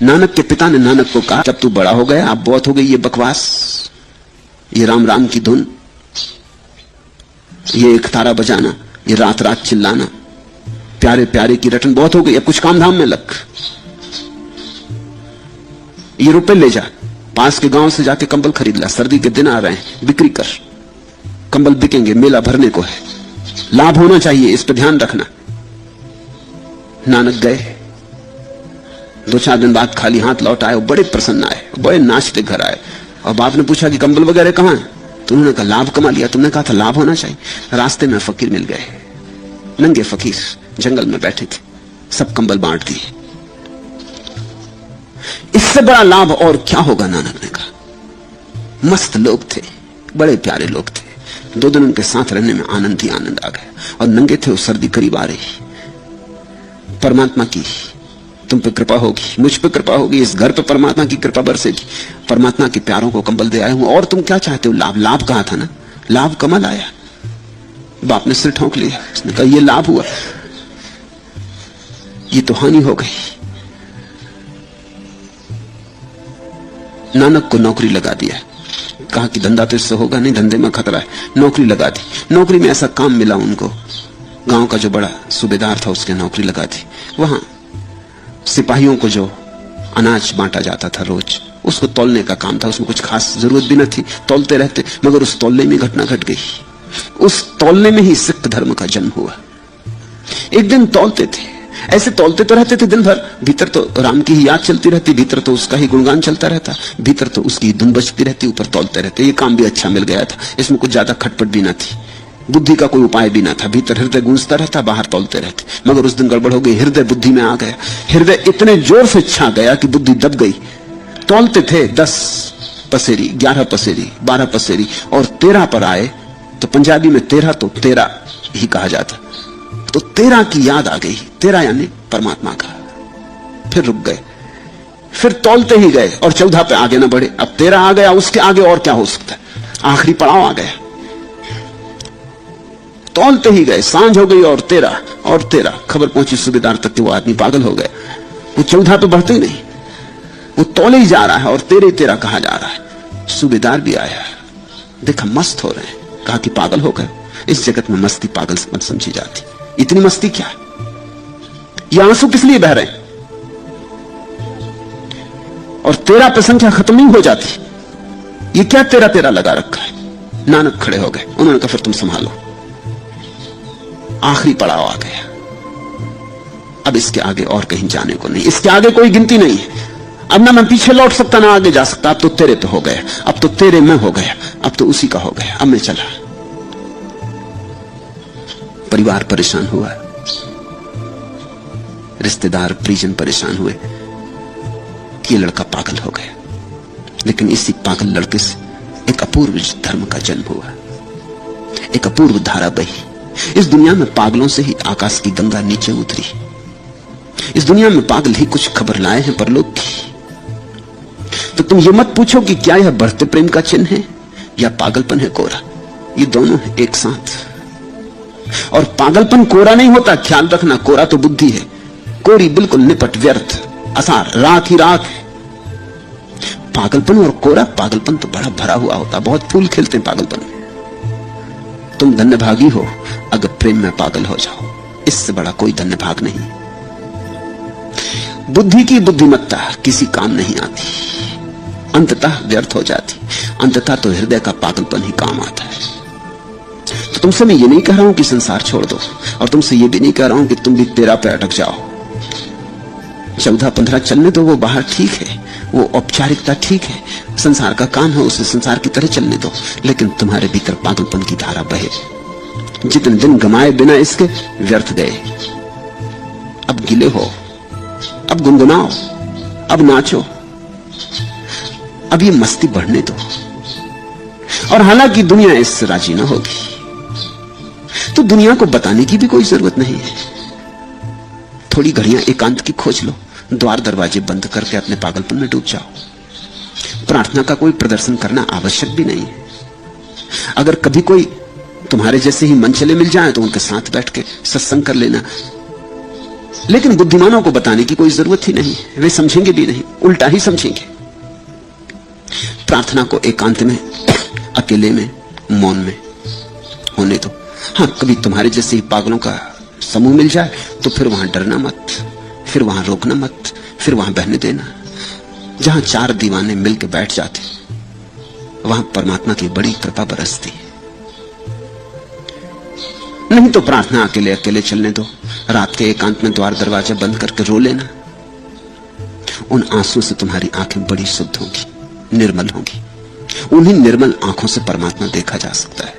नानक के पिता ने नानक को कहा, जब तू बड़ा हो गया, अब बहुत हो गई ये बकवास, ये राम राम की धुन, ये एक तारा बजाना, ये रात रात चिल्लाना, प्यारे प्यारे की रटन बहुत हो गई, अब कुछ काम धाम में लग। ये रुपए ले जा, पास के गांव से जाके कंबल खरीद ला, सर्दी के दिन आ रहे हैं, बिक्री कर, कंबल बिकेंगे, मेला भरने को है, लाभ होना चाहिए, इस पर ध्यान रखना। नानक गए, 2-4 दिन बाद खाली हाथ लौट आए, बड़े प्रसन्न आए, बड़े नाचते घर आए। और बाप ने पूछा कि कंबल वगैरह कहां है? तो उन्होंने कहा लाभ कमा लिया, तुमने कहा था लाभ होना चाहिए। रास्ते में फकीर मिल गए, नंगे फकीर जंगल में बैठे थे, सब कंबल बांट दिए। इससे बड़ा लाभ और क्या होगा? नानक ने कहा। मस्त लोग थे, बड़े प्यारे लोग थे, 2 दिन उनके साथ रहने में आनंद ही आनंद आ गया। और नंगे थे, सर्दी करीब आ रही। परमात्मा की तुम पे कृपा होगी, मुझ पे कृपा होगी, इस घर पे परमात्मा की कृपा बरसेगी, परमात्मा के प्यारों को कंबल दे आया हूं, और तुम क्या चाहते हो? लाभ। लाभ कहा था ना, लाभ कमल आया। बाप ने सिर ठोंक लिया, उसने कहा ये लाभ हुआ, ये तो हानि हो गई। नानक को नौकरी लगा दिया, कहा कि धंधा तो इससे होगा नहीं, धंधे में खतरा है, नौकरी लगा दी। नौकरी में ऐसा काम मिला उनको, गांव का जो बड़ा सूबेदार था उसके नौकरी लगा दी। वहां सिपाहियों को जो अनाज बांटा जाता था रोज, उसको तौलने का काम था, उसमें कुछ खास जरूरत भी न थी, तौलते रहते। मगर उस तौलने में घटना घट गई, उस तौलने में ही सिख धर्म का जन्म हुआ। एक दिन तौलते थे, ऐसे तौलते तो रहते थे दिन भर, भीतर तो राम की ही याद चलती रहती, भीतर तो उसका ही गुणगान चलता रहता, भीतर तो उसकी धुन बजती रहती, ऊपर तौलते रहते। ये काम भी अच्छा मिल गया था, इसमें कुछ ज्यादा खटपट भी न थी, बुद्धि का कोई उपाय भी ना था, भीतर हृदय गूंजता रहता, बाहर तौलते रहते। मगर उस दिन गड़बड़ हो गई, हृदय बुद्धि में आ गया, हृदय इतने जोर से छा गया कि बुद्धि दब गई। तौलते थे 10 पसेरी, 11 पसेरी, 12 पसेरी, और 13 पर आए तो पंजाबी में 13 तो 13 ही कहा जाता, तो 13 की याद आ गई, 13 यानी परमात्मा का। फिर रुक गए, फिर तौलते ही गए और 14 पे आगे ना बढ़े। अब 13 आ गया, उसके आगे और क्या हो सकता है? आखिरी पड़ाव आ गया, तौलते ही गए, सांझ हो गई और 13 खबर पहुंची सूबेदार तक कि वो आदमी पागल हो गया, वो 14 पे बढ़ते ही नहीं, वो तौले ही जा रहा है और 13 कहा जा रहा है। सूबेदार भी आया, देखा मस्त हो रहे हैं, कहा कि पागल हो गए। इस जगत में मस्ती पागल मत समझी जाती, इतनी मस्ती क्या, ये आंसू किस लिए बह रहे हैं? और 13 पे संख्या खत्म नहीं हो जाती, ये क्या 13 लगा रखा है? नानक खड़े हो गए, उन्होंने कहा फिर तुम संभालो, आखिरी पड़ाव आ गया, अब इसके आगे और कहीं जाने को नहीं, इसके आगे कोई गिनती नहीं है। अब ना मैं पीछे लौट सकता ना आगे जा सकता, अब तो तेरे पे हो गया, अब तो तेरे में हो गया, अब तो उसी का हो गया, अब मैं चला। परिवार परेशान हुआ, रिश्तेदार परिजन परेशान हुए कि ये लड़का पागल हो गया। लेकिन इसी पागल लड़के से एक अपूर्व धर्म का जन्म हुआ, एक अपूर्व धारा बही। इस दुनिया में पागलों से ही आकाश की गंगा नीचे उतरी। इस दुनिया में पागल ही कुछ खबर लाए हैं परलोक की। तो तुम ये मत पूछो कि क्या यह बढ़ते प्रेम का चिन्ह है या पागलपन है कोरा, ये दोनों है एक साथ। और पागलपन कोरा नहीं होता, ख्याल रखना, कोरा तो बुद्धि है, कोरी बिल्कुल निपट, व्यर्थ, असार, राख ही राख। पागलपन और कोरा, पागलपन तो बड़ा भरा हुआ होता, बहुत फूल खिलते हैं पागलपन में। तुम धन्यभागी हो अगर प्रेम में पागल हो जाओ, इससे बड़ा कोई धन्यभाग नहीं। बुद्धि की बुद्धिमत्ता किसी काम नहीं आती, अंततः व्यर्थ हो जाती, अंततः तो हृदय का पागलपन ही काम आता है। तो तुमसे मैं ये नहीं कह रहा हूं कि संसार छोड़ दो, और तुमसे ये भी नहीं कह रहा हूं कि तुम भी 13 पे अटक जाओ। 14-15 चलने दो, वो बाहर ठीक है, वो औपचारिकता ठीक है, संसार का काम है, उसे संसार की तरह चलने दो। लेकिन तुम्हारे भीतर पागलपन की धारा बहे, जितने दिन गमाए बिना इसके व्यर्थ गए। अब गिले हो, अब गुनगुनाओ, अब नाचो, अब ये मस्ती बढ़ने दो। और हालांकि दुनिया इससे राजी ना होगी, तो दुनिया को बताने की भी कोई जरूरत नहीं है। थोड़ी घड़ियां एकांत की खोज लो, द्वार दरवाजे बंद करके अपने पागलपन में डूब जाओ। प्रार्थना का कोई प्रदर्शन करना आवश्यक भी नहीं है। अगर कभी कोई तुम्हारे जैसे ही मन चले मिल जाए तो उनके साथ बैठ के सत्संग कर लेना, लेकिन बुद्धिमानों को बताने की कोई जरूरत ही नहीं, वे समझेंगे भी नहीं, उल्टा ही समझेंगे। प्रार्थना को एकांत में, अकेले में, मौन में होने दो। हाँ, कभी तुम्हारे जैसे ही पागलों का समूह मिल जाए तो फिर वहां डरना मत, फिर वहां रोकना मत, फिर वहां बहने देना। जहां 4 दीवाने मिलकर बैठ जाते वहां परमात्मा की बड़ी कृपा बरसती है। नहीं तो प्रार्थना अकेले अकेले चलने दो। रात के एकांत में द्वार दरवाजा बंद करके रो लेना। उन आंसू से तुम्हारी आंखें बड़ी शुद्ध होंगी, निर्मल होंगी। उन्हीं निर्मल आंखों से परमात्मा देखा जा सकता है।